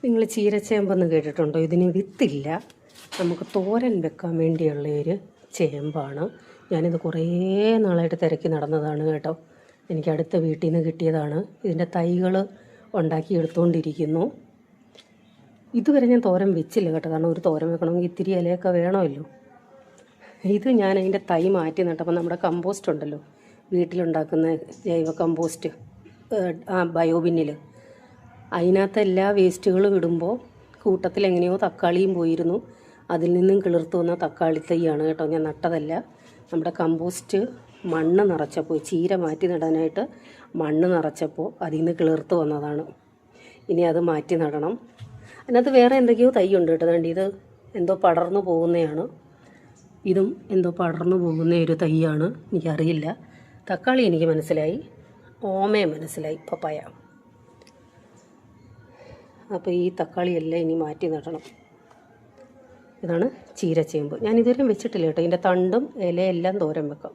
നിങ്ങൾ ചീരച്ചേമ്പെന്ന് കേട്ടിട്ടുണ്ടോ? ഇതിന് വിത്തില്ല. നമുക്ക് തോരൻ വെക്കാൻ വേണ്ടിയുള്ള ഒരു ചേമ്പാണ്. ഞാനിത് കുറേ നാളായിട്ട് തിരക്കി നടന്നതാണ് കേട്ടോ. എനിക്ക് അടുത്ത വീട്ടിൽ നിന്ന് കിട്ടിയതാണ്. ഇതിൻ്റെ തൈകൾ ഉണ്ടാക്കി എടുത്തുകൊണ്ടിരിക്കുന്നു. ഇതുവരെ ഞാൻ തോരൻ വെച്ചില്ല കേട്ടോ, കാരണം ഒരു തോരൻ വെക്കണമെങ്കിൽ ഇത്തിരി ഇലയൊക്കെ വേണമല്ലോ. ഇത് ഞാൻ അതിൻ്റെ തൈ മാറ്റി നട്ടപ്പോൾ നമ്മുടെ കമ്പോസ്റ്റ് ഉണ്ടല്ലോ, വീട്ടിലുണ്ടാക്കുന്ന ജൈവ കമ്പോസ്റ്റ്, ബയോബിന്നിൽ, അതിനകത്ത് എല്ലാ വേസ്റ്റുകളും ഇടുമ്പോൾ കൂട്ടത്തിൽ എങ്ങനെയോ തക്കാളിയും പോയിരുന്നു. അതിൽ നിന്നും കിളിർത്ത് വന്ന തക്കാളി തൈയാണ് കേട്ടോ, ഞാൻ നട്ടതല്ല. നമ്മുടെ കമ്പോസ്റ്റ് മണ്ണ് നിറച്ചപ്പോൾ, ചീര മാറ്റി നടാനായിട്ട് മണ്ണ് നിറച്ചപ്പോൾ അതിൽ നിന്ന് കിളിർത്ത് വന്നതാണ്. ഇനി അത് മാറ്റി നടണം. അതിനകത്ത് വേറെ എന്തൊക്കെയോ തൈ ഉണ്ട് കേട്ടോ. അതുകൊണ്ട് ഇത് എന്തോ പടർന്നു പോകുന്നതാണ്. ഇതും എന്തോ പടർന്നു പോകുന്ന ഒരു തൈയാണ്, എനിക്കറിയില്ല. തക്കാളി എനിക്ക് മനസ്സിലായി, ഓമയെ മനസ്സിലായി, പപ്പായ. അപ്പോൾ ഈ തക്കാളിയെല്ലാം ഇനി മാറ്റി നടണം. ഇതാണ് ചീരച്ചേമ്പ്. ഞാൻ ഇതുവരെയും വെച്ചിട്ടില്ല കേട്ടോ. ഇതിൻ്റെ തണ്ടും ഇലയെല്ലാം തോരൻ വെക്കാം.